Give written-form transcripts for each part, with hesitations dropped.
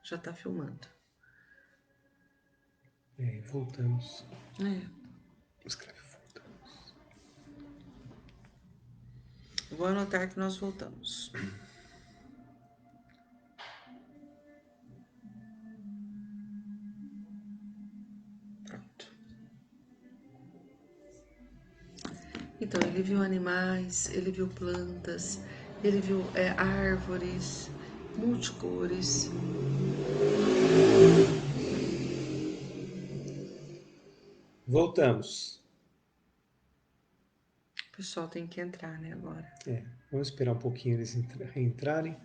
Já está filmando. Voltamos. Escreve, voltamos. Vou anotar que nós voltamos. Pronto. Então, ele viu animais, ele viu plantas, ele viu árvores, multicores. Voltamos. O pessoal tem que entrar, né, agora. Vamos esperar um pouquinho eles reentrarem.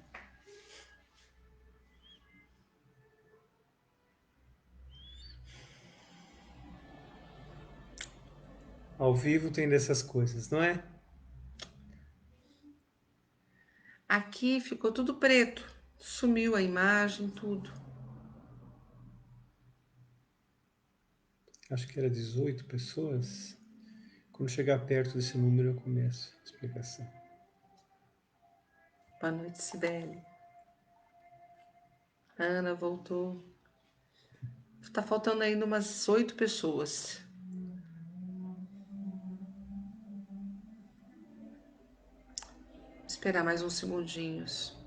Ao vivo tem dessas coisas, não é? Aqui ficou tudo preto. Sumiu a imagem, tudo. Acho que era 18 pessoas. Quando chegar perto desse número eu começo a explicação. Boa noite, Sibeli. A Ana voltou. Tá faltando ainda umas 8 pessoas. Vou esperar mais uns segundinhos.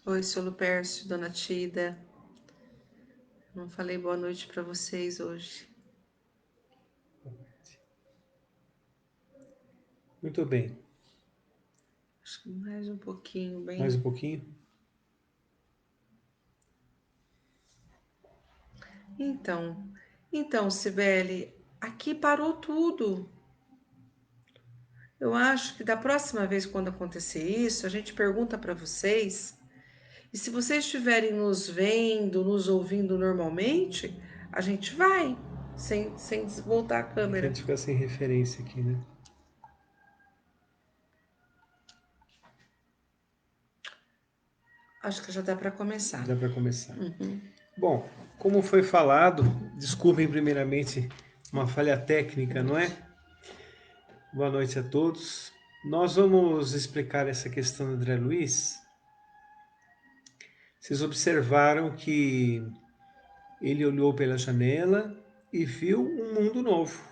Oi, seu Lupércio, dona Tida. Não falei boa noite para vocês hoje. Muito bem. Acho que mais um pouquinho, bem. Mais um pouquinho? Então, Cibele, aqui parou tudo. Eu acho que da próxima vez, quando acontecer isso, a gente pergunta para vocês. E se vocês estiverem nos vendo, nos ouvindo normalmente, a gente vai, sem voltar a Que a câmera. gente fica sem referência aqui, né? Acho que já dá para começar. Dá para começar. Bom, como foi falado, desculpem primeiramente uma falha técnica, não é? Boa noite a todos. Nós vamos explicar essa questão do André Luiz. Vocês observaram que ele olhou pela janela e viu um mundo novo.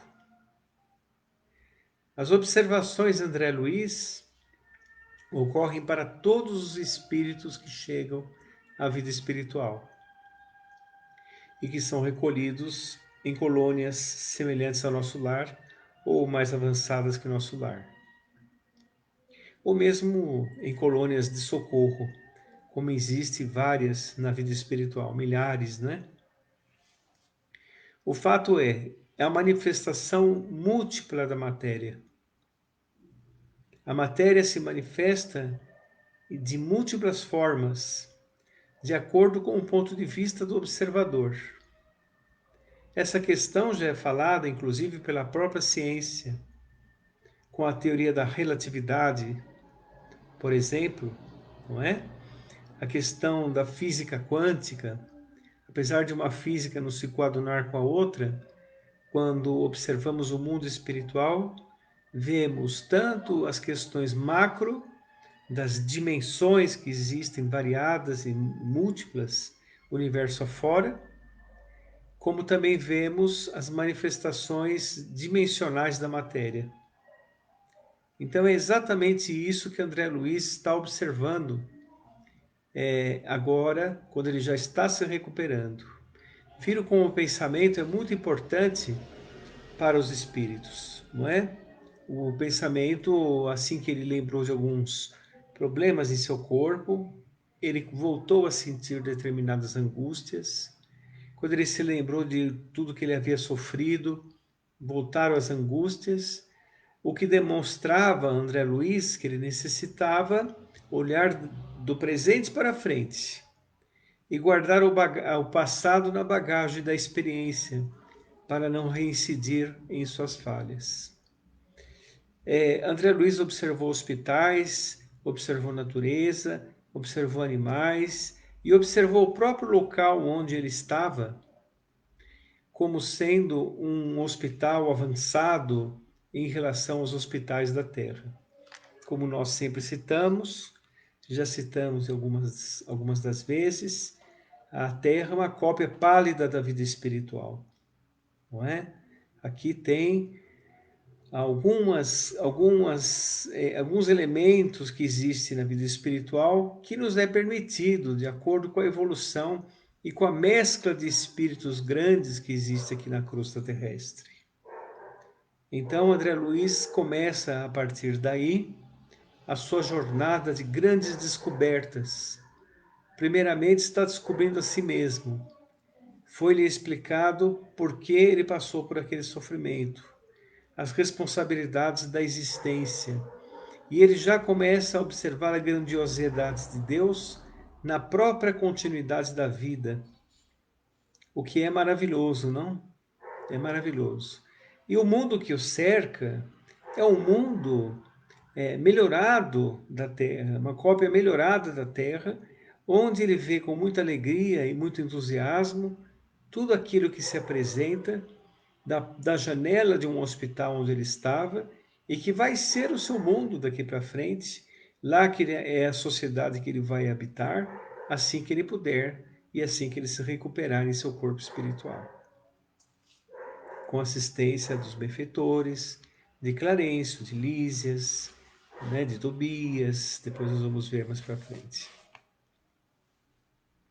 As observações de André Luiz ocorrem para todos os espíritos que chegam à vida espiritual e que são recolhidos em colônias semelhantes ao nosso lar ou mais avançadas que o nosso lar. Ou mesmo em colônias de socorro, como existe várias na vida espiritual, milhares, né? O fato é a manifestação múltipla da matéria. A matéria se manifesta de múltiplas formas, de acordo com o ponto de vista do observador. Essa questão já é falada, inclusive, pela própria ciência, com a teoria da relatividade, por exemplo, não é? A questão da física quântica, apesar de uma física não se coadunar com a outra, quando observamos o mundo espiritual, vemos tanto as questões macro, das dimensões que existem variadas e múltiplas, universo afora, como também vemos as manifestações dimensionais da matéria. Então é exatamente isso que André Luiz está observando agora, quando ele já está se recuperando. Viro como o pensamento é muito importante para os espíritos, não é? O pensamento, assim que ele lembrou de alguns problemas em seu corpo, ele voltou a sentir determinadas angústias. Quando ele se lembrou de tudo que ele havia sofrido, voltaram as angústias, o que demonstrava André Luiz que ele necessitava olhar do presente para frente e guardar o passado na bagagem da experiência para não reincidir em suas falhas. André Luiz observou hospitais, observou natureza, observou animais e observou o próprio local onde ele estava como sendo um hospital avançado em relação aos hospitais da Terra. Como nós sempre citamos, já citamos algumas das vezes, a Terra é uma cópia pálida da vida espiritual, não é? Aqui tem alguns elementos que existem na vida espiritual que nos é permitido, de acordo com a evolução e com a mescla de espíritos grandes que existe aqui na crosta terrestre. Então, André Luiz começa a partir daí a sua jornada de grandes descobertas. Primeiramente, está descobrindo a si mesmo. Foi-lhe explicado por que ele passou por aquele sofrimento, as responsabilidades da existência. E ele já começa a observar a grandiosidade de Deus na própria continuidade da vida. O que é maravilhoso, não? É maravilhoso. E o mundo que o cerca é um mundo melhorado da Terra, uma cópia melhorada da Terra, onde ele vê com muita alegria e muito entusiasmo tudo aquilo que se apresenta da janela de um hospital onde ele estava e que vai ser o seu mundo daqui para frente, lá que é a sociedade que ele vai habitar, assim que ele puder e assim que ele se recuperar em seu corpo espiritual. Com assistência dos benfeitores, de Clarencio, de Lísias, né, de Tobias, depois nós vamos ver mais para frente.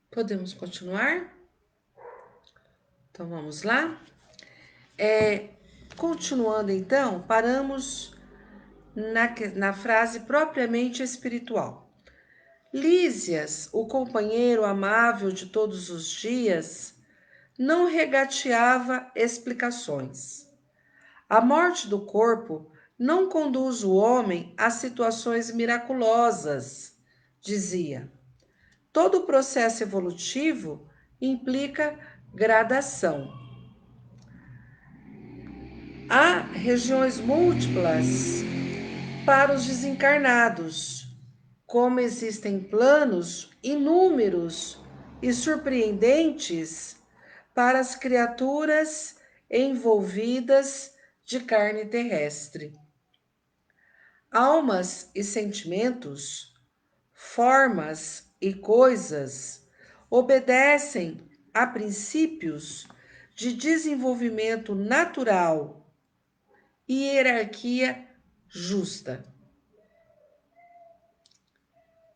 Podemos continuar? Então vamos lá? Continuando então, paramos na frase propriamente espiritual. Lísias, o companheiro amável de todos os dias, não regateava explicações. A morte do corpo não conduz o homem a situações miraculosas, dizia. Todo processo evolutivo implica gradação. Há regiões múltiplas para os desencarnados, como existem planos inúmeros e surpreendentes para as criaturas envolvidas de carne terrestre. Almas e sentimentos, formas e coisas obedecem a princípios de desenvolvimento natural e hierarquia justa.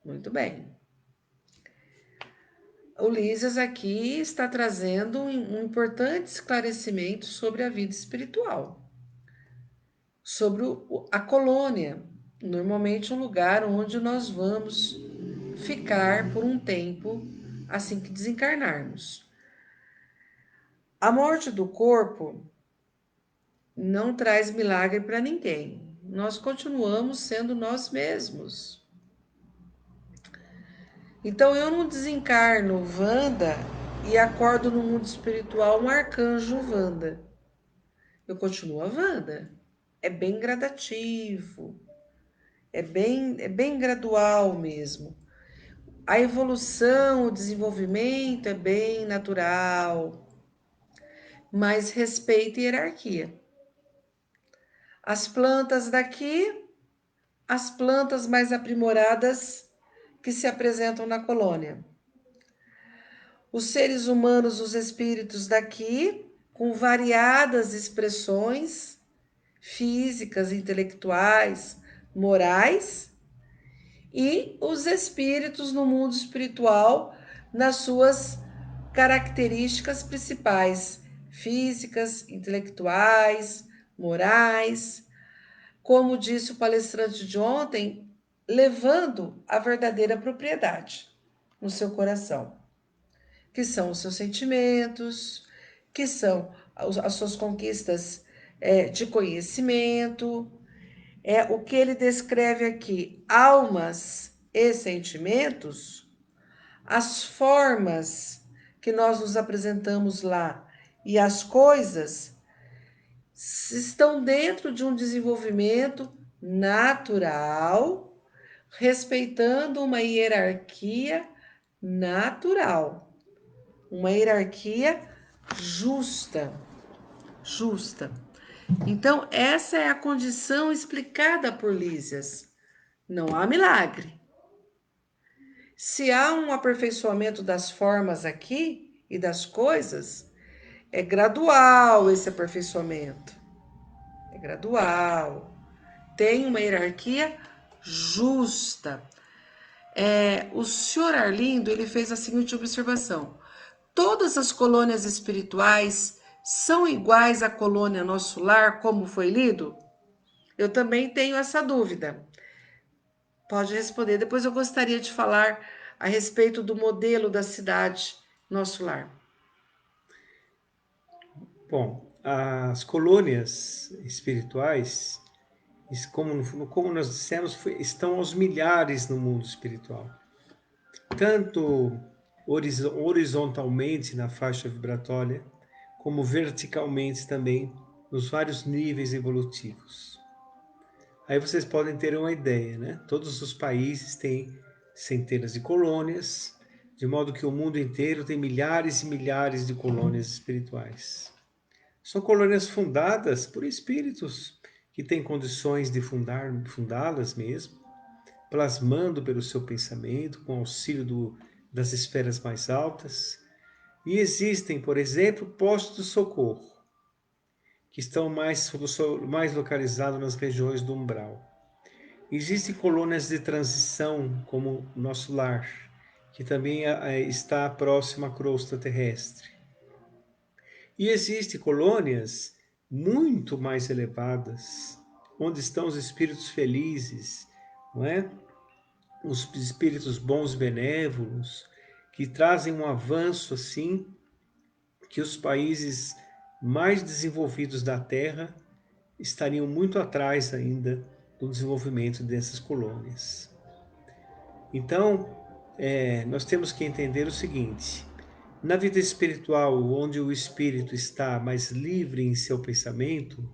Muito bem. O Lísias aqui está trazendo um importante esclarecimento sobre a vida espiritual, sobre a colônia, normalmente um lugar onde nós vamos ficar por um tempo assim que desencarnarmos. A morte do corpo não traz milagre para ninguém. Nós continuamos sendo nós mesmos. Então eu não desencarno Wanda e acordo no mundo espiritual um arcanjo Wanda. Eu continuo a Wanda. É bem gradativo, é bem gradual mesmo. A evolução, o desenvolvimento é bem natural, mas respeita a hierarquia. As plantas daqui, as plantas mais aprimoradas que se apresentam na colônia. Os seres humanos, os espíritos daqui, com variadas expressões físicas, intelectuais, morais, e os espíritos no mundo espiritual, nas suas características principais, físicas, intelectuais, morais, como disse o palestrante de ontem, levando a verdadeira propriedade no seu coração, que são os seus sentimentos, que são as suas conquistas de conhecimento, o que ele descreve aqui, almas e sentimentos, as formas que nós nos apresentamos lá e as coisas estão dentro de um desenvolvimento natural, respeitando uma hierarquia natural, uma hierarquia justa. Então, essa é a condição explicada por Lísias. Não há milagre. Se há um aperfeiçoamento das formas aqui e das coisas, é gradual esse aperfeiçoamento. É gradual. Tem uma hierarquia justa. O senhor Arlindo, ele fez a seguinte observação: todas as colônias espirituais são iguais à colônia Nosso Lar, como foi lido? Eu também tenho essa dúvida. Pode responder. Depois eu gostaria de falar a respeito do modelo da cidade Nosso Lar. Bom, as colônias espirituais, como nós dissemos, estão aos milhares no mundo espiritual. Tanto horizontalmente na faixa vibratória, como verticalmente também nos vários níveis evolutivos. Aí vocês podem ter uma ideia, né? Todos os países têm centenas de colônias, de modo que o mundo inteiro tem milhares e milhares de colônias espirituais. São colônias fundadas por espíritos que têm condições de fundá-las mesmo, plasmando pelo seu pensamento, com auxílio das esferas mais altas. E existem, por exemplo, postos de socorro, que estão mais localizados nas regiões do umbral. Existem colônias de transição, como o Nosso Lar, que também está próximo à crosta terrestre. E existem colônias muito mais elevadas, onde estão os espíritos felizes, não é? Os espíritos bons, benévolos, que trazem um avanço assim que os países mais desenvolvidos da Terra estariam muito atrás ainda do desenvolvimento dessas colônias. Então, nós temos que entender o seguinte: na vida espiritual, onde o espírito está mais livre em seu pensamento,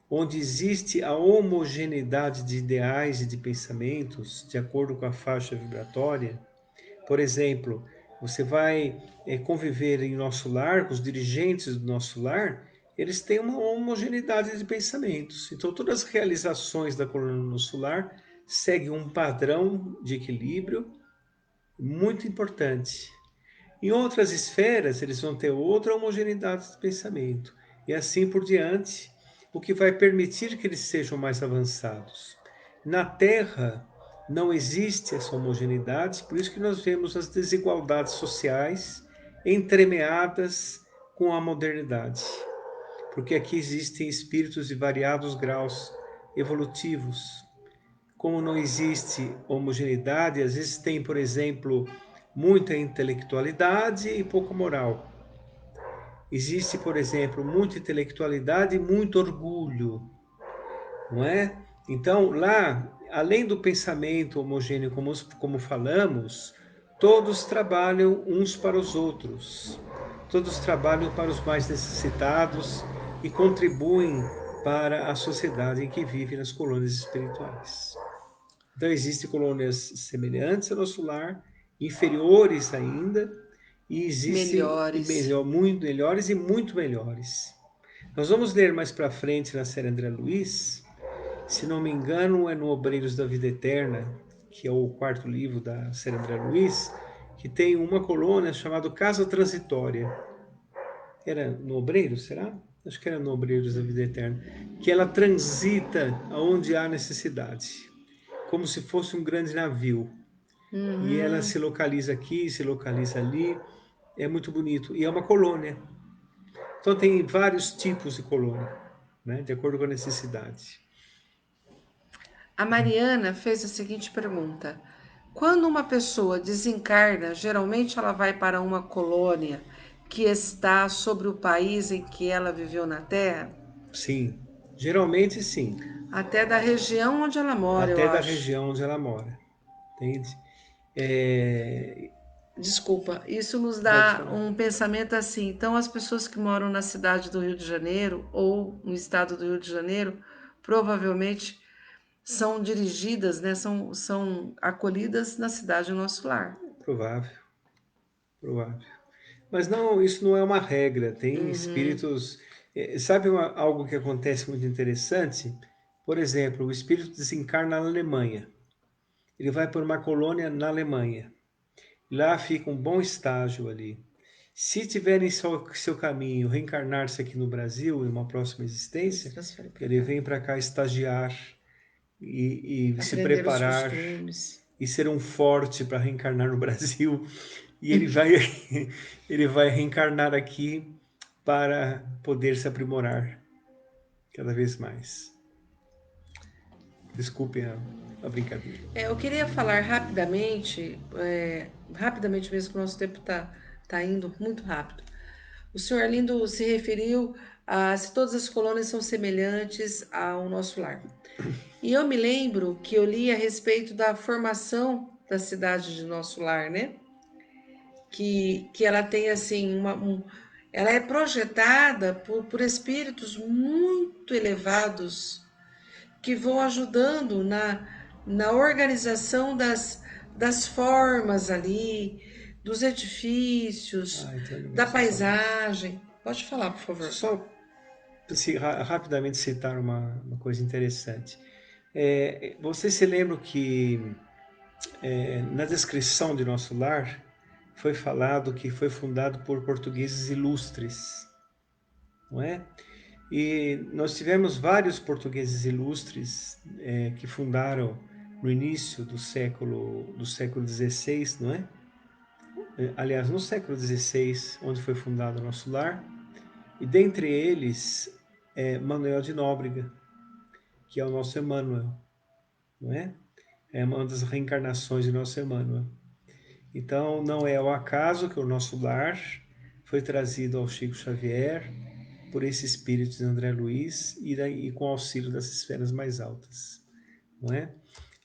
onde existe a homogeneidade de ideais e de pensamentos, de acordo com a faixa vibratória, por exemplo, você vai conviver em Nosso Lar, com os dirigentes do Nosso Lar, eles têm uma homogeneidade de pensamentos. Então, todas as realizações da coluna Nosso Lar seguem um padrão de equilíbrio muito importante. Em outras esferas, eles vão ter outra homogeneidade de pensamento, e assim por diante, o que vai permitir que eles sejam mais avançados. Na Terra, não existe essa homogeneidade, por isso que nós vemos as desigualdades sociais entremeadas com a modernidade. Porque aqui existem espíritos de variados graus evolutivos. Como não existe homogeneidade, às vezes tem, por exemplo, muita intelectualidade e pouca moral. Existe, por exemplo, muita intelectualidade e muito orgulho, não é? Então, lá, além do pensamento homogêneo, como falamos, todos trabalham uns para os outros, todos trabalham para os mais necessitados e contribuem para a sociedade em que vive nas colônias espirituais. Então, existem colônias semelhantes ao nosso lar, inferiores ainda, e existem Melhores. muito melhores e muito melhores. Nós vamos ler mais para frente na série André Luiz, se não me engano, é no Obreiros da Vida Eterna, que é o quarto livro da série André Luiz, que tem uma colônia chamada Casa Transitória. Era no Obreiros, será? Acho que era no Obreiros da Vida Eterna. Que ela transita aonde há necessidade, como se fosse um grande navio. E ela se localiza aqui, se localiza ali. É muito bonito. E é uma colônia. Então tem vários tipos de colônia, né? De acordo com a necessidade. A Mariana fez a seguinte pergunta: quando uma pessoa desencarna, geralmente ela vai para uma colônia que está sobre o país em que ela viveu na Terra? Sim, geralmente sim. Até da região onde ela mora, eu Até da acho. região onde ela mora, entende? É, Desculpa, isso nos pode dá falar. um pensamento assim. Então, as pessoas que moram na cidade do Rio de Janeiro ou no estado do Rio de Janeiro, provavelmente são dirigidas, né? São acolhidas na cidade do Nosso Lar. Provável, provável. Mas não, isso não é uma regra. Tem Uhum. espíritos Sabe algo que acontece muito interessante? Por exemplo, o espírito desencarna na Alemanha. Ele vai para uma colônia na Alemanha. Lá fica um bom estágio ali. Se tiver em seu caminho reencarnar-se aqui no Brasil, em uma próxima existência, ele vem para cá estagiar e se Aprender os preparar costumes. e ser um forte para reencarnar no Brasil. E ele vai, ele vai reencarnar aqui para poder se aprimorar cada vez mais. Desculpem a brincadeira. Eu queria falar rapidamente mesmo, que o nosso tempo tá indo muito rápido. O senhor Arlindo se referiu a se todas as colônias são semelhantes ao nosso lar. E eu me lembro que eu li a respeito da formação da cidade de nosso lar, né? Que ela tem assim ela é projetada por espíritos muito elevados que vão ajudando na organização das formas ali, dos edifícios, da paisagem. Pode falar, por favor. Só rapidamente citar uma coisa interessante. Vocês se lembram que na descrição de nosso lar foi falado que foi fundado por portugueses ilustres, não é? E nós tivemos vários portugueses ilustres que fundaram no início do século XVI, não é? Aliás, no século XVI, onde foi fundado o nosso lar, e dentre eles Manuel de Nóbrega, que é o nosso Emmanuel, não é? É uma das reencarnações de nosso Emmanuel. Então, não é ao acaso que o nosso lar foi trazido ao Chico Xavier por esse espírito de André Luiz e com auxílio das esferas mais altas, não é?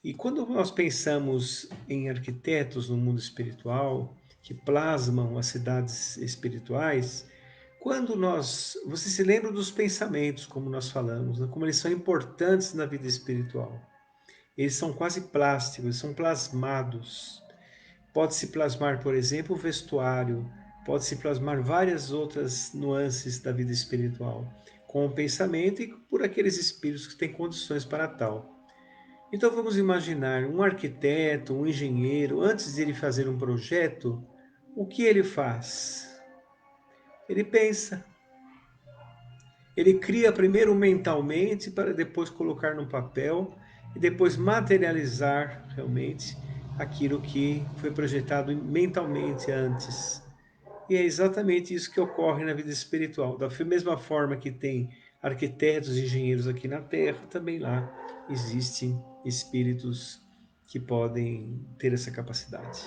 E quando nós pensamos em arquitetos no mundo espiritual que plasmam as cidades espirituais, você se lembra dos pensamentos, como nós falamos, né? Como eles são importantes na vida espiritual. Eles são quase plásticos, eles são plasmados. Pode-se plasmar, por exemplo, o vestuário, pode-se plasmar várias outras nuances da vida espiritual, com o pensamento e por aqueles espíritos que têm condições para tal. Então vamos imaginar um arquiteto, um engenheiro, antes de ele fazer um projeto, o que ele faz? Ele pensa. Ele cria primeiro mentalmente para depois colocar no papel e depois materializar realmente aquilo que foi projetado mentalmente antes. E é exatamente isso que ocorre na vida espiritual. Da mesma forma que tem arquitetos e engenheiros aqui na Terra, também lá existem espíritos que podem ter essa capacidade.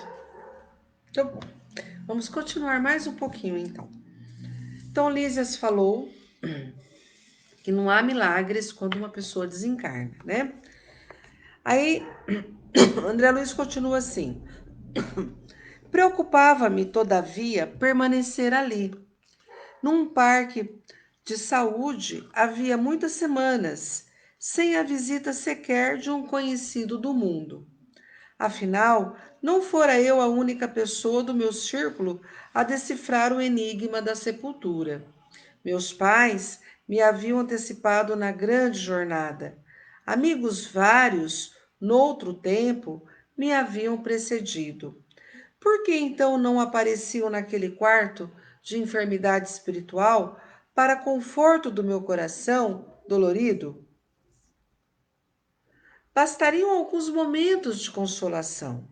Então, bom, vamos continuar mais um pouquinho então. Então, Lísias falou que não há milagres quando uma pessoa desencarna, né? Aí, André Luiz continua assim: preocupava-me, todavia, permanecer ali, num parque de saúde, havia muitas semanas, sem a visita sequer de um conhecido do mundo. Afinal, não fora eu a única pessoa do meu círculo a decifrar o enigma da sepultura. Meus pais me haviam antecipado na grande jornada. Amigos vários, noutro tempo, me haviam precedido. Por que então não apareciam naquele quarto de enfermidade espiritual para conforto do meu coração dolorido? Bastariam alguns momentos de consolação.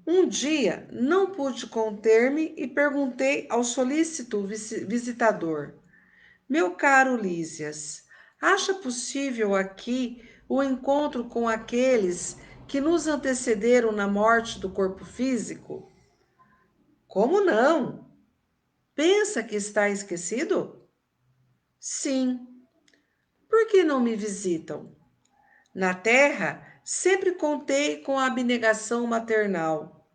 Um dia não pude conter-me e perguntei ao solícito visitador: meu caro Lísias, acha possível aqui o encontro com aqueles que nos antecederam na morte do corpo físico? Como não? Pensa que está esquecido? Sim. Por que não me visitam? Na terra, sempre contei com a abnegação maternal.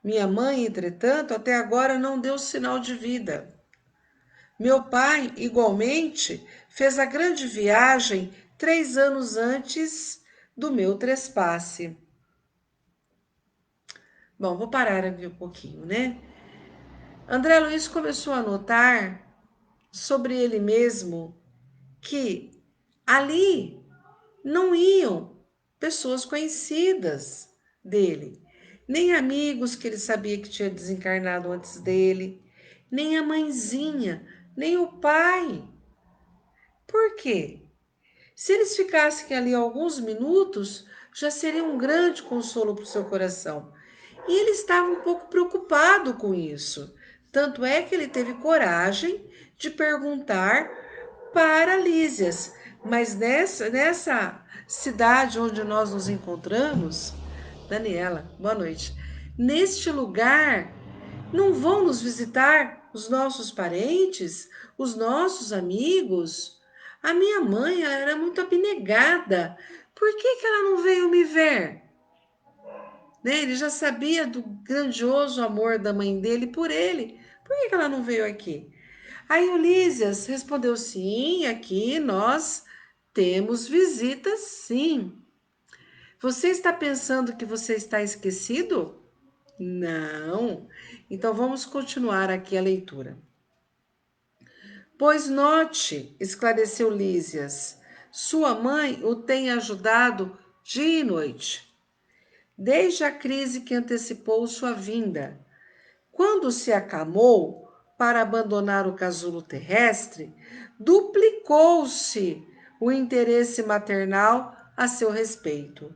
Minha mãe, entretanto, até agora não deu sinal de vida. Meu pai, igualmente, fez a grande viagem 3 anos antes do meu trespasse. Bom, vou parar aqui um pouquinho, né? André Luiz começou a notar sobre ele mesmo que ali não iam pessoas conhecidas dele, nem amigos que ele sabia que tinha desencarnado antes dele, nem a mãezinha, nem o pai. Por quê? Se eles ficassem ali alguns minutos, já seria um grande consolo para o seu coração. E ele estava um pouco preocupado com isso. Tanto é que ele teve coragem de perguntar para Lísias. Mas nessa cidade onde nós nos encontramos, Daniela, boa noite. Neste lugar, não vão nos visitar os nossos parentes, os nossos amigos? A minha mãe, ela era muito abnegada. Por que que ela não veio me ver? Né? Ele já sabia do grandioso amor da mãe dele por ele. Por que que ela não veio aqui? Aí Ulisses respondeu: sim, aqui nós temos visitas, sim. Você está pensando que você está esquecido? Não. Então vamos continuar aqui a leitura. Pois note, esclareceu Lísias, sua mãe o tem ajudado dia e noite, desde a crise que antecipou sua vinda. Quando se acalmou para abandonar o casulo terrestre, duplicou-se o interesse maternal a seu respeito.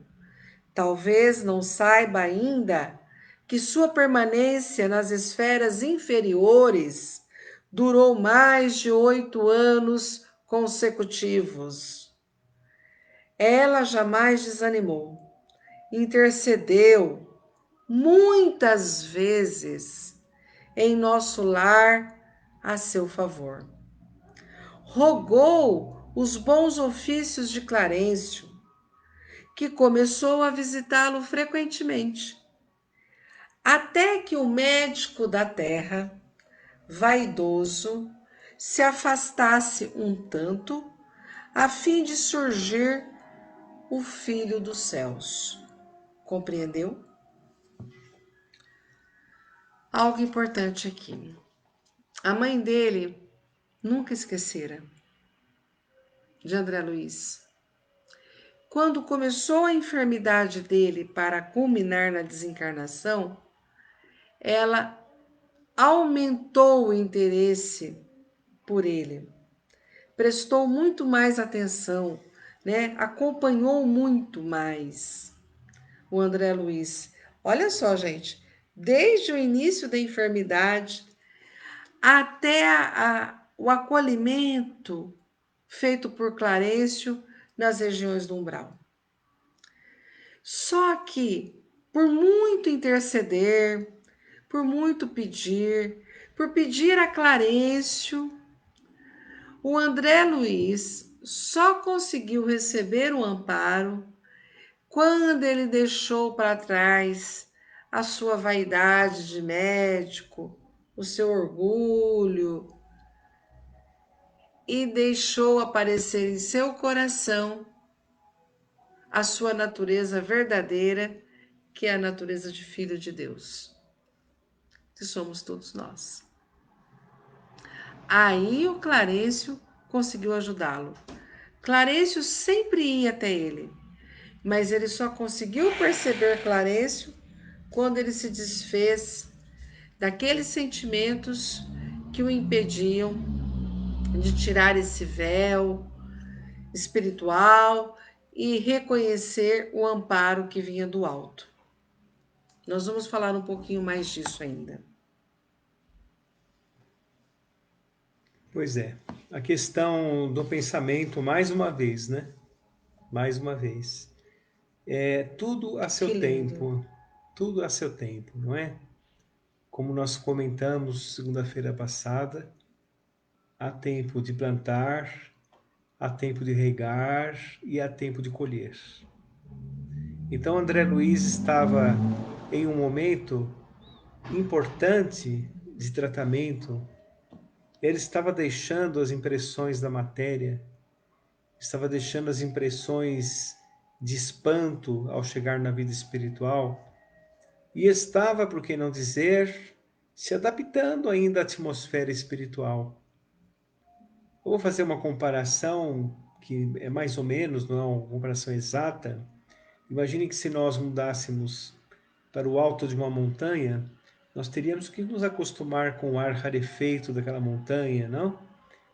Talvez não saiba ainda que sua permanência nas esferas inferiores durou mais de 8 anos consecutivos. Ela jamais desanimou, intercedeu muitas vezes em nosso lar a seu favor. Rogou os bons ofícios de Clarencio, que começou a visitá-lo frequentemente, até que o médico da terra, vaidoso, se afastasse um tanto, a fim de surgir o filho dos céus. Compreendeu? Algo importante aqui. A mãe dele nunca esquecera de André Luiz. Quando começou a enfermidade dele para culminar na desencarnação, ela aumentou o interesse por ele, prestou muito mais atenção, né? Acompanhou muito mais o André Luiz. Olha só, gente, desde o início da enfermidade até o acolhimento feito por Clarencio nas regiões do umbral. Só que, por muito interceder, por muito pedir, por pedir a Clarencio, o André Luiz só conseguiu receber o amparo quando ele deixou para trás a sua vaidade de médico, o seu orgulho, e deixou aparecer em seu coração a sua natureza verdadeira, que é a natureza de filho de Deus, que somos todos nós. Aí o Clarencio conseguiu ajudá-lo. Clarencio sempre ia até ele, mas ele só conseguiu perceber Clarencio quando ele se desfez daqueles sentimentos que o impediam de tirar esse véu espiritual e reconhecer o amparo que vinha do alto. Nós vamos falar um pouquinho mais disso ainda. Pois é, a questão do pensamento, mais uma vez, né? Mais uma vez. É tudo a Que seu lindo. tempo, tudo a seu tempo, não é? Como nós comentamos segunda-feira passada, há tempo de plantar, há tempo de regar e há tempo de colher. Então André Luiz estava em um momento importante de tratamento. Ele estava deixando as impressões da matéria, estava deixando as impressões de espanto ao chegar na vida espiritual e estava, por que não dizer, se adaptando ainda à atmosfera espiritual. vou fazer uma comparação que é mais ou menos, não é uma comparação exata. Imagine que se nós mudássemos para o alto de uma montanha, nós teríamos que nos acostumar com o ar rarefeito daquela montanha, não?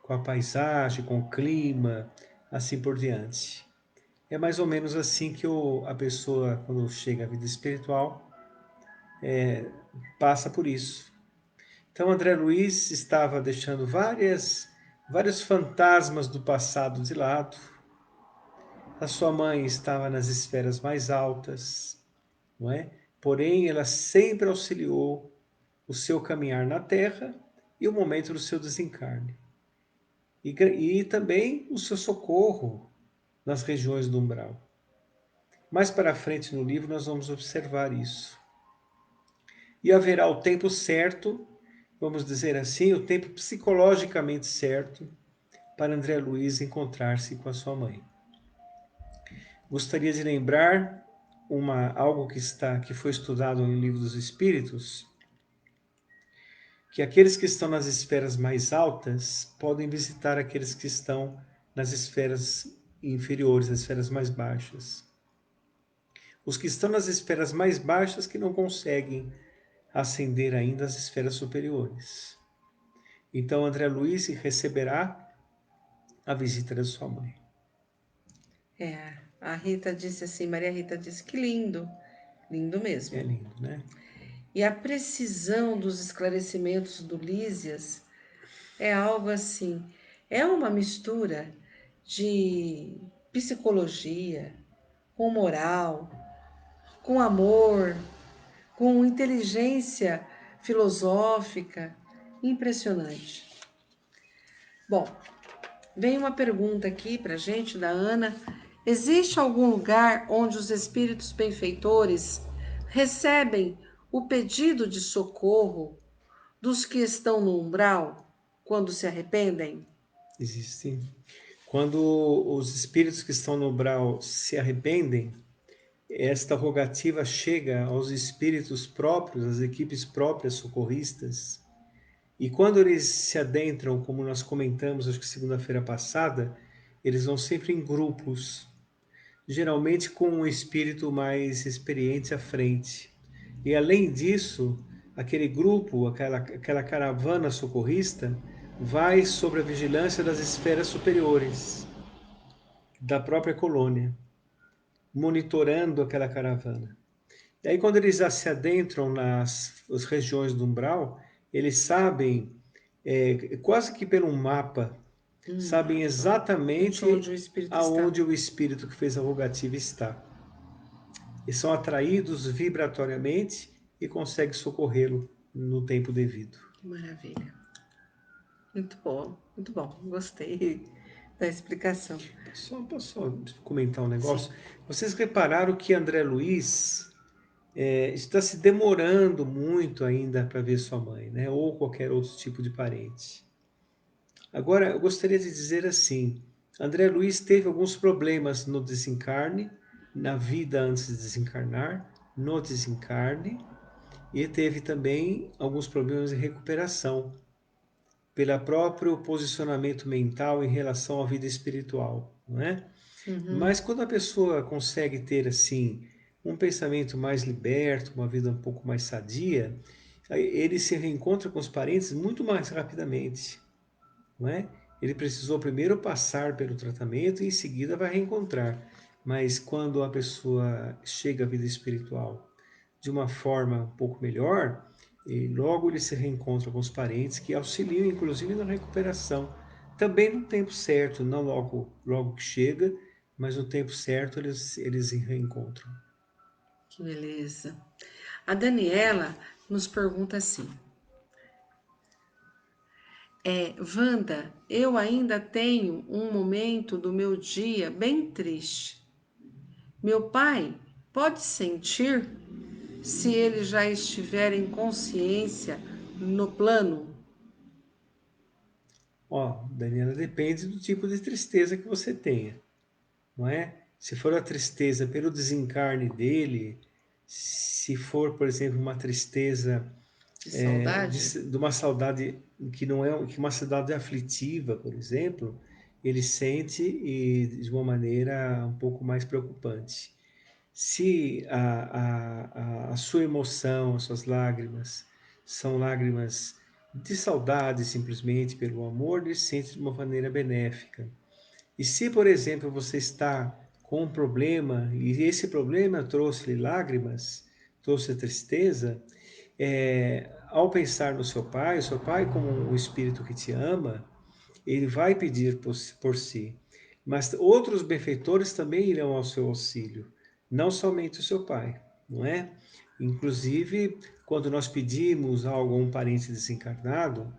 Com a paisagem, com o clima, assim por diante. É mais ou menos assim que a pessoa, quando chega à vida espiritual, passa por isso. Então, André Luiz estava deixando vários fantasmas do passado de lado. A sua mãe estava nas esferas mais altas, não é? Porém, ela sempre auxiliou o seu caminhar na Terra e o momento do seu desencarne. E também o seu socorro nas regiões do umbral. Mais para frente no livro nós vamos observar isso. E haverá o tempo certo, vamos dizer assim, o tempo psicologicamente certo para André Luiz encontrar-se com a sua mãe. Gostaria de lembrar algo que foi estudado no Livro dos Espíritos, que aqueles que estão nas esferas mais altas podem visitar aqueles que estão nas esferas inferiores, nas esferas mais baixas. Os que estão nas esferas mais baixas que não conseguem ascender ainda às esferas superiores. Então André Luiz receberá a visita da sua mãe. A Rita disse assim, Maria Rita disse que lindo, lindo mesmo. É lindo, né? E a precisão dos esclarecimentos do Lísias é algo assim, é uma mistura de psicologia, com moral, com amor, com inteligência filosófica, impressionante. Bom, vem uma pergunta aqui pra gente da Ana. Existe algum lugar onde os espíritos benfeitores recebem o pedido de socorro dos que estão no umbral quando se arrependem? Existe. Quando os espíritos que estão no umbral se arrependem, esta rogativa chega aos espíritos próprios, às equipes próprias socorristas. E quando eles se adentram, como nós comentamos, acho que segunda-feira passada, eles vão sempre em grupos, geralmente com um espírito mais experiente à frente. E além disso, aquele grupo, aquela caravana socorrista, vai sob a vigilância das esferas superiores da própria colônia, monitorando aquela caravana. E aí, quando eles já se adentram nas regiões do umbral, eles sabem, quase que pelo mapa, sabem exatamente Onde o espírito está. aonde o espírito que fez a rogativa está. E são atraídos vibratoriamente e conseguem socorrê-lo no tempo devido. Que maravilha. Muito bom, muito bom. Gostei da explicação. Posso comentar um Sim. negócio? Vocês repararam que André Luiz está se demorando muito ainda para ver sua mãe, né? Ou qualquer outro tipo de parente. Agora, eu gostaria de dizer assim: André Luiz teve alguns problemas no desencarne, na vida antes de desencarnar, no desencarne, e teve também alguns problemas de recuperação, pelo próprio posicionamento mental em relação à vida espiritual, não é? Uhum. Mas quando a pessoa consegue ter assim um pensamento mais liberto, uma vida um pouco mais sadia, ele se reencontra com os parentes muito mais rapidamente, não é? Ele precisou primeiro passar pelo tratamento e em seguida vai reencontrar. Mas quando a pessoa chega à vida espiritual de uma forma um pouco melhor, e logo ele se reencontra com os parentes que auxiliam inclusive na recuperação. Também no tempo certo, não logo que chega, mas no tempo certo eles se reencontram. Que beleza. A Daniela nos pergunta assim: Wanda, eu ainda tenho um momento do meu dia bem triste. Meu pai pode sentir se ele já estiver em consciência no plano? Ó, Daniela, depende do tipo de tristeza que você tenha, não é? Se for a tristeza pelo desencarne dele, se for, por exemplo, uma tristeza De saudade? de uma saudade que não é que uma saudade aflitiva, por exemplo, ele sente e de uma maneira um pouco mais preocupante. Se a sua emoção, as suas lágrimas, são lágrimas de saudade simplesmente pelo amor, ele sente de uma maneira benéfica. E se, por exemplo, você está com um problema e esse problema trouxe-lhe lágrimas, trouxe tristeza, ao pensar no o seu pai, como o espírito que te ama, ele vai pedir por si. Mas outros benfeitores também irão ao seu auxílio, não somente o seu pai, não é? Inclusive, quando nós pedimos algo a um parente desencarnado,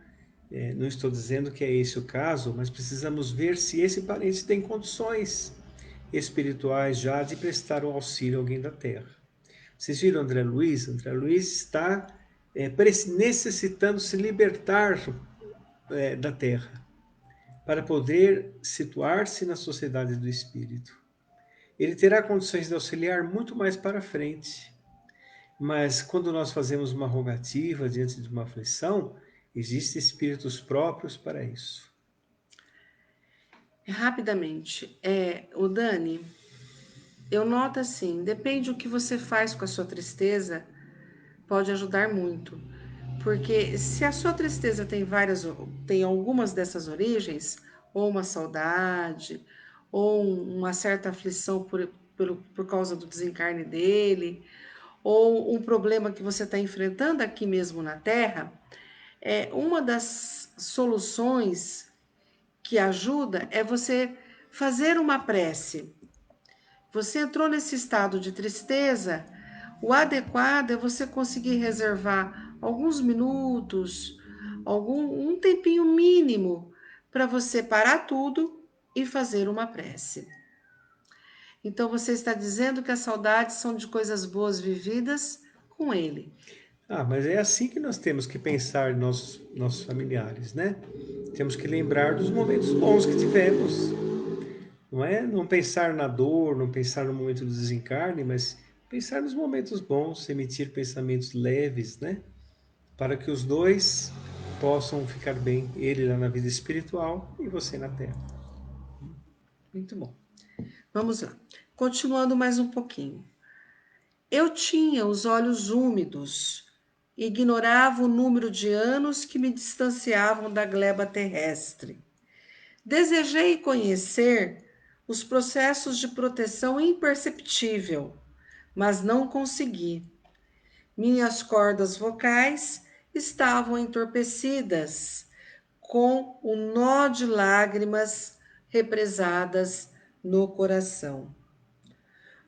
não estou dizendo que é esse o caso, mas precisamos ver se esse parente tem condições espirituais já de prestar um auxílio a alguém da Terra. Vocês viram André Luiz? André Luiz está necessitando se libertar da Terra para poder situar-se na sociedade do espírito. Ele terá condições de auxiliar muito mais para frente, mas quando nós fazemos uma rogativa diante de uma aflição, existem espíritos próprios para isso. Rapidamente, o Dani, eu noto assim, depende do que você faz com a sua tristeza, pode ajudar muito. Porque se a sua tristeza tem algumas dessas origens, ou uma saudade, ou uma certa aflição por causa do desencarne dele, ou um problema que você está enfrentando aqui mesmo na Terra, uma das soluções que ajuda é você fazer uma prece. Você entrou nesse estado de tristeza, o adequado é você conseguir reservar alguns minutos, um tempinho mínimo para você parar tudo e fazer uma prece. Então você está dizendo que as saudades são de coisas boas vividas com ele. Mas é assim que nós temos que pensar em nossos familiares, né? Temos que lembrar dos momentos bons que tivemos. Não é não pensar na dor, não pensar no momento do desencarne, mas pensar nos momentos bons, emitir pensamentos leves, né? Para que os dois possam ficar bem, ele lá na vida espiritual e você na terra. Muito bom. Vamos lá. Continuando mais um pouquinho. Eu tinha os olhos úmidos, ignorava o número de anos que me distanciavam da gleba terrestre. Desejei conhecer os processos de proteção imperceptível, mas não consegui. Minhas cordas vocais estavam entorpecidas, com o nó de lágrimas represadas no coração.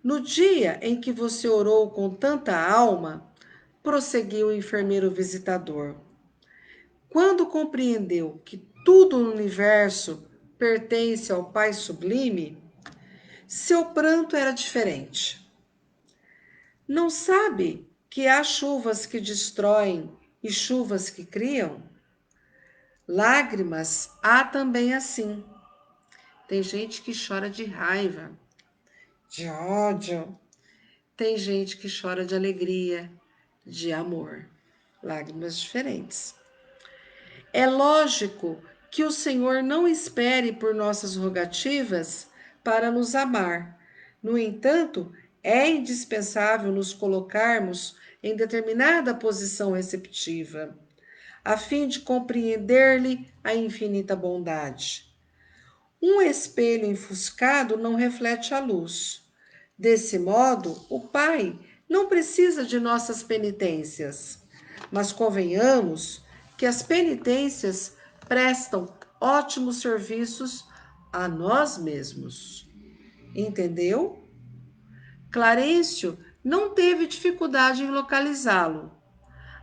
No dia em que você orou com tanta alma, prosseguiu o enfermeiro visitador, quando compreendeu que tudo no universo pertence ao Pai Sublime, seu pranto era diferente. Não sabe que há chuvas que destroem e chuvas que criam? Lágrimas há também assim. Tem gente que chora de raiva, de ódio. Tem gente que chora de alegria, de amor. Lágrimas diferentes. É lógico que o Senhor não espere por nossas rogativas para nos amar. No entanto, é indispensável nos colocarmos em determinada posição receptiva, a fim de compreender-lhe a infinita bondade. Um espelho enfuscado não reflete a luz. Desse modo, o Pai não precisa de nossas penitências, mas convenhamos que as penitências prestam ótimos serviços a nós mesmos. Entendeu? Clarencio não teve dificuldade em localizá-lo,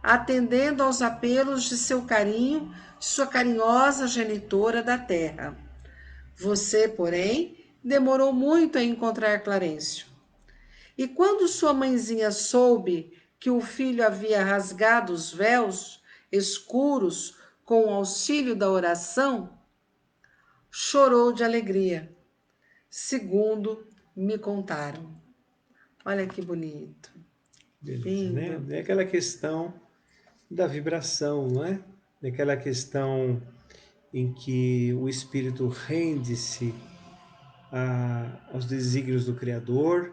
atendendo aos apelos de seu carinho, de sua carinhosa genitora da terra. Você, porém, demorou muito a encontrar Clarencio. E quando sua mãezinha soube que o filho havia rasgado os véus escuros com o auxílio da oração, chorou de alegria, segundo me contaram. Olha que bonito. Beleza, Lindo. né? É aquela questão da vibração, não é? Daquela questão em que o espírito rende-se aos desígnios do Criador,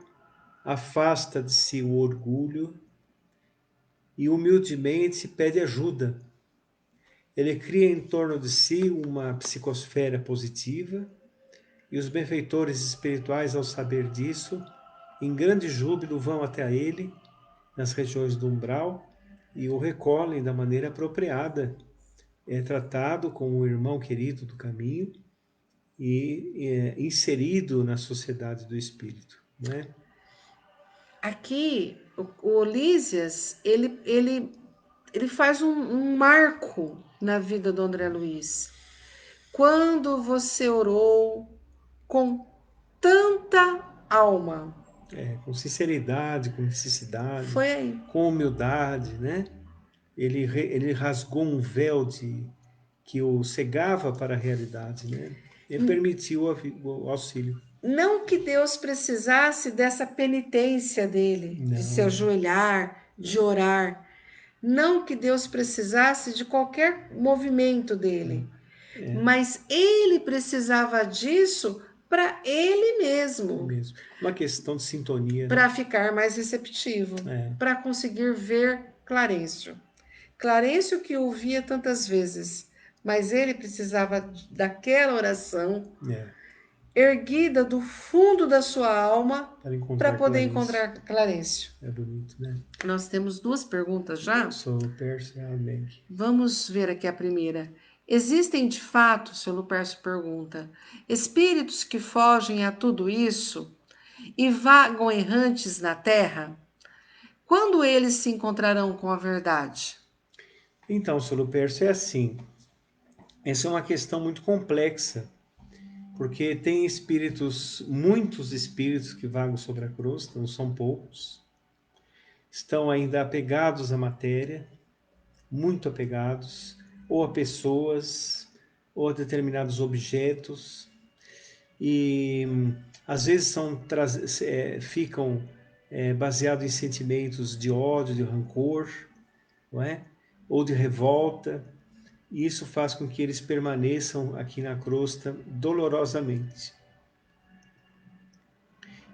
afasta de si o orgulho e humildemente pede ajuda. Ele cria em torno de si uma psicosfera positiva e os benfeitores espirituais, ao saber disso, em grande júbilo vão até ele, nas regiões do umbral, e o recolhem da maneira apropriada. É tratado como um irmão querido do caminho e é inserido na sociedade do espírito, né? Aqui, o Lísias, ele faz um marco na vida do André Luiz. Quando você orou com tanta alma, Com sinceridade, com necessidade, foi aí. com humildade, né? Ele rasgou um véu que o cegava para a realidade, né? Ele permitiu o auxílio. Não que Deus precisasse dessa penitência dele, de se Não, ajoelhar, de não, orar. Não que Deus precisasse de qualquer movimento dele, é, mas ele precisava disso para ele é mesmo, mesmo. Uma questão de sintonia, né? para ficar mais receptivo, É, para conseguir ver Clarencio. Clarencio que ouvia tantas vezes, mas ele precisava daquela oração é, erguida do fundo da sua alma para para encontrar poder Clarencio. encontrar Clarencio. É bonito, né? Nós temos duas perguntas já. Sou Percy Almeg. Vamos ver aqui a primeira. Existem de fato, seu Lupercio pergunta, espíritos que fogem a tudo isso e vagam errantes na Terra? Quando eles se encontrarão com a verdade? Então, Solo Percy, é assim. Essa é uma questão muito complexa, porque tem espíritos, muitos espíritos que vagam sobre a crosta, não são poucos, estão ainda apegados à matéria, muito apegados, ou a pessoas, ou a determinados objetos, e às vezes ficam baseados em sentimentos de ódio, de rancor, não é? Ou de revolta, e isso faz com que eles permaneçam aqui na crosta dolorosamente.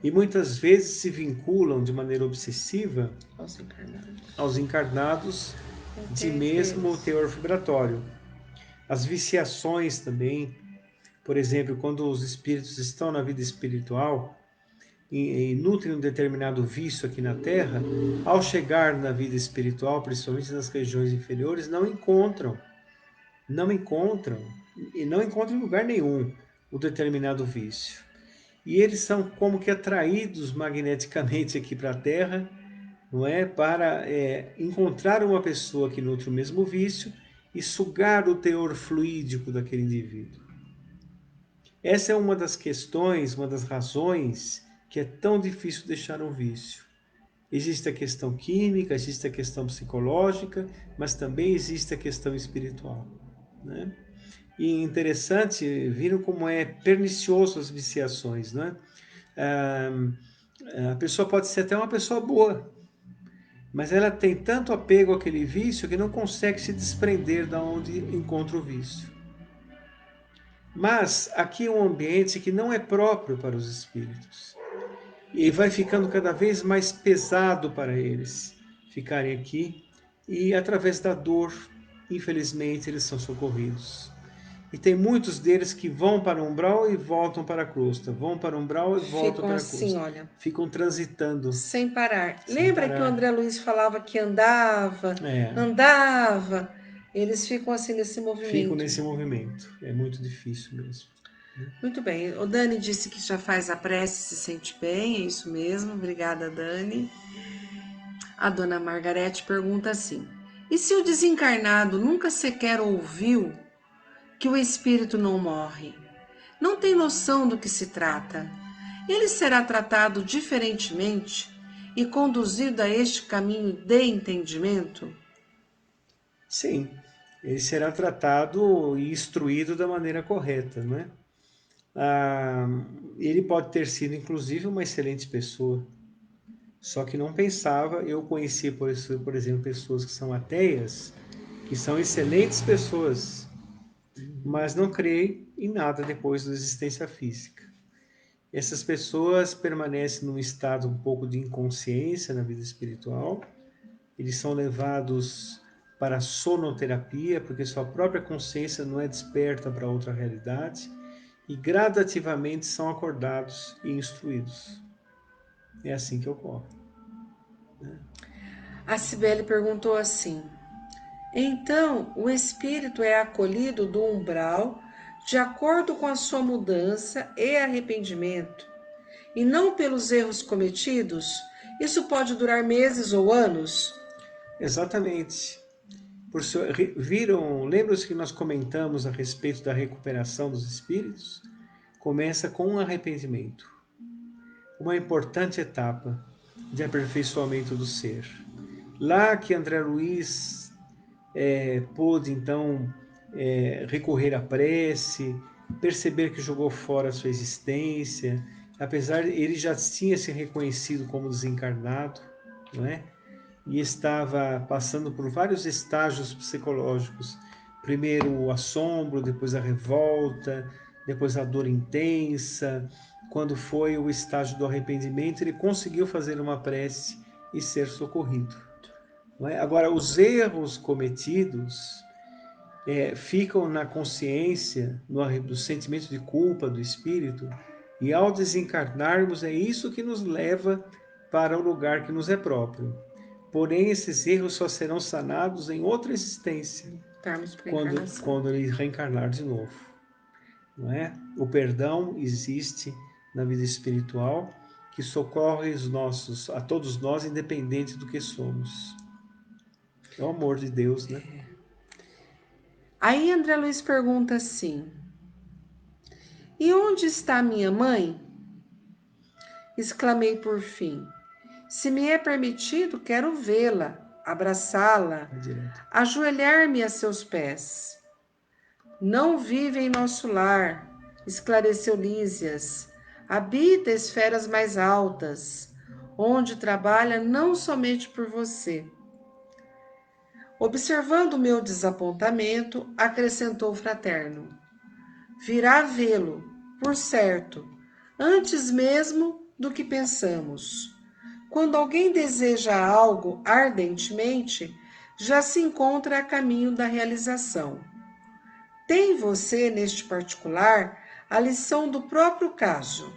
E muitas vezes se vinculam de maneira obsessiva Aos encarnados. aos encarnados de mesmo Deles. teor vibratório. As viciações também, por exemplo, quando os espíritos estão na vida espiritual e nutrem um determinado vício aqui na Terra, ao chegar na vida espiritual, principalmente nas regiões inferiores, e não encontram em lugar nenhum o determinado vício. E eles são como que atraídos magneticamente aqui para a Terra, não é, para encontrar uma pessoa que nutre o mesmo vício e sugar o teor fluídico daquele indivíduo. Essa é uma das questões, uma das razões que é tão difícil deixar um vício. Existe a questão química, existe a questão psicológica, mas também existe a questão espiritual, né? E interessante, viram como é pernicioso as viciações, né? A pessoa pode ser até uma pessoa boa, mas ela tem tanto apego àquele vício que não consegue se desprender da onde encontra o vício. Mas aqui é um ambiente que não é próprio para os espíritos. E vai ficando cada vez mais pesado para eles ficarem aqui. E através da dor, infelizmente, eles são socorridos. E tem muitos deles que vão para o umbral e voltam para a crosta. Vão para o umbral e voltam Ficam para a assim, crosta. olha, Ficam transitando sem parar. sem Lembra que o parar. André Luiz falava que andava, É, andava? Eles ficam assim nesse ficam movimento. nesse movimento. É muito difícil mesmo. Muito bem. O Dani disse que já faz a prece e se sente bem, é isso mesmo. Obrigada, Dani. A dona Margarete pergunta assim: e se o desencarnado nunca sequer ouviu que o espírito não morre? Não tem noção do que se trata? Ele será tratado diferentemente e conduzido a este caminho de entendimento? Sim, ele será tratado e instruído da maneira correta, né? Ah, ele pode ter sido, inclusive, uma excelente pessoa, Só que não pensava. Eu conheci, por exemplo, pessoas que são ateias, que são excelentes pessoas, mas não creem em nada depois da existência física. Essas pessoas permanecem num estado um pouco de inconsciência na vida espiritual. Eles são levados para a sonoterapia, porque sua própria consciência não é desperta para outra realidade, e gradativamente são acordados e instruídos. É assim que ocorre. A Cibele perguntou assim: então o espírito é acolhido do umbral de acordo com a sua mudança e arrependimento, e não pelos erros cometidos? Isso pode durar meses ou anos? Exatamente. Lembram-se que nós comentamos a respeito da recuperação dos espíritos? Começa com um arrependimento, uma importante etapa de aperfeiçoamento do ser. Lá que André Luiz pôde então recorrer à prece, perceber que jogou fora a sua existência, apesar de ele já tinha se reconhecido como desencarnado, não é? E estava passando por vários estágios psicológicos. Primeiro o assombro, depois a revolta, depois a dor intensa. Quando foi o estágio do arrependimento, ele conseguiu fazer uma prece e ser socorrido. Não é? Agora, os erros cometidos ficam na consciência, no sentimento de culpa do espírito, e ao desencarnarmos, é isso que nos leva para o lugar que nos é próprio. Porém, esses erros só serão sanados em outra existência, quando ele reencarnar de novo. Não é? O perdão existe na vida espiritual, que socorre a todos nós, independente do que somos. É o amor de Deus, né? Aí André Luiz pergunta assim: e onde está minha mãe? Exclamei por fim. Se me é permitido, quero vê-la, abraçá-la, ajoelhar-me a seus pés. Não vive em nosso lar, esclareceu Lísias. Habita esferas mais altas, onde trabalha não somente por você. Observando o meu desapontamento, acrescentou o fraterno: virá vê-lo, por certo, antes mesmo do que pensamos. Quando alguém deseja algo ardentemente, já se encontra a caminho da realização. Tem você, neste particular, a lição do próprio caso.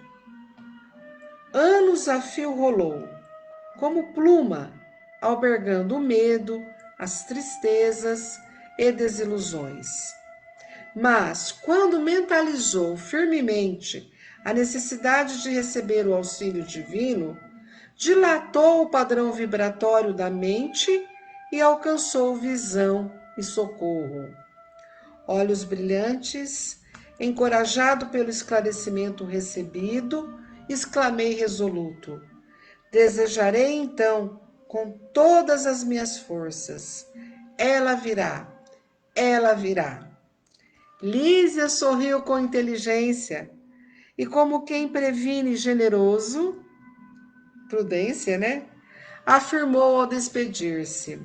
Anos a fio rolou, como pluma, albergando o medo, as tristezas e desilusões. Mas, quando mentalizou firmemente a necessidade de receber o auxílio divino, dilatou o padrão vibratório da mente e alcançou visão e socorro. Olhos brilhantes, encorajado pelo esclarecimento recebido, exclamei resoluto: desejarei então com todas as minhas forças. Ela virá, ela virá. Lísia sorriu com inteligência e, como quem previne generoso, prudência, né? Afirmou ao despedir-se: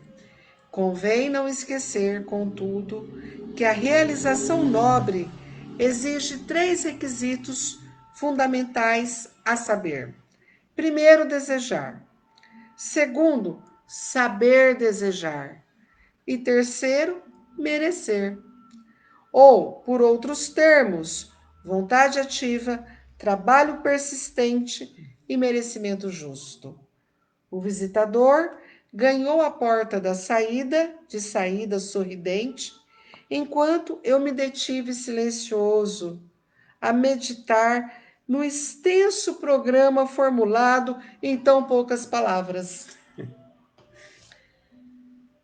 convém não esquecer, contudo, que a realização nobre exige 3 requisitos fundamentais, a saber: primeiro, desejar; segundo, saber desejar; e terceiro, merecer. Ou, por outros termos, vontade ativa, trabalho persistente e merecimento justo. O visitador ganhou a porta da saída, de saída sorridente, enquanto eu me detive silencioso a meditar no extenso programa formulado em tão poucas palavras.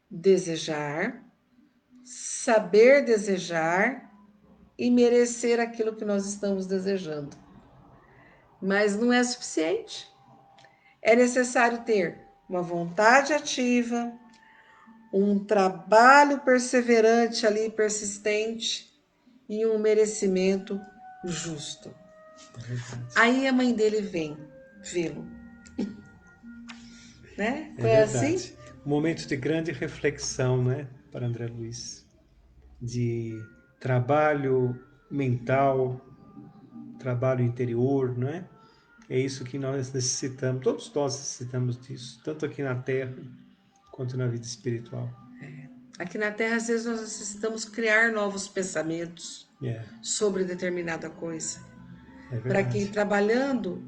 Desejar, saber desejar e merecer aquilo que nós estamos desejando. Mas não é suficiente. É necessário ter uma vontade ativa, um trabalho perseverante ali, persistente, e um merecimento justo. Aí a mãe dele vem vê-lo. né? É Foi assim? verdade. Um momento de grande reflexão, né, para André Luiz, de trabalho mental, trabalho interior, não é? É isso que nós necessitamos, todos nós necessitamos disso, tanto aqui na Terra quanto na vida espiritual. Aqui na Terra, às vezes, nós necessitamos criar novos pensamentos É, sobre determinada coisa, é para que verdade, trabalhando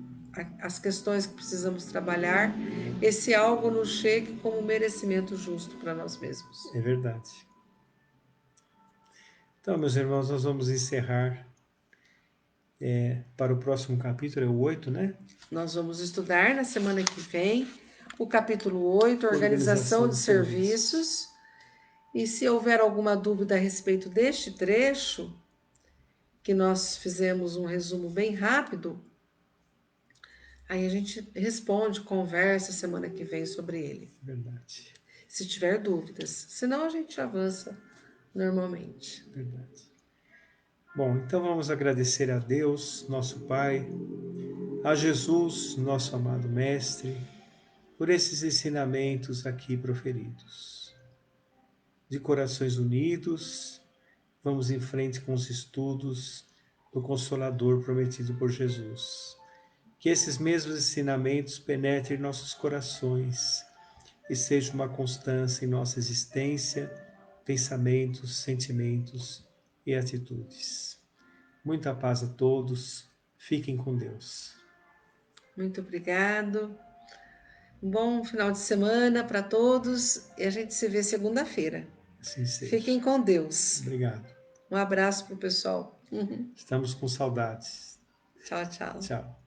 as questões que precisamos trabalhar, esse algo nos chegue como merecimento justo para nós mesmos. é verdade. Então, meus irmãos, nós vamos encerrar para o próximo capítulo, é o 8, né? Nós vamos estudar na semana que vem o capítulo 8, Organização Organização de de serviços. Serviços. E se houver alguma dúvida a respeito deste trecho, que nós fizemos um resumo bem rápido, aí a gente responde, conversa semana que vem sobre ele, Verdade, se tiver dúvidas. Senão a gente avança normalmente. verdade. Bom, então vamos agradecer a Deus, nosso Pai, a Jesus, nosso amado Mestre, por esses ensinamentos aqui proferidos. De corações unidos, vamos em frente com os estudos do Consolador prometido por Jesus. Que esses mesmos ensinamentos penetrem em nossos corações e sejam uma constância em nossa existência, pensamentos, sentimentos e atitudes. Muita paz a todos, fiquem com Deus. Muito obrigado. Um bom final de semana para todos e a gente se vê segunda-feira. Assim Fiquem seja. com Deus. Obrigado. Um abraço para o pessoal. Estamos com saudades. Tchau, tchau. Tchau.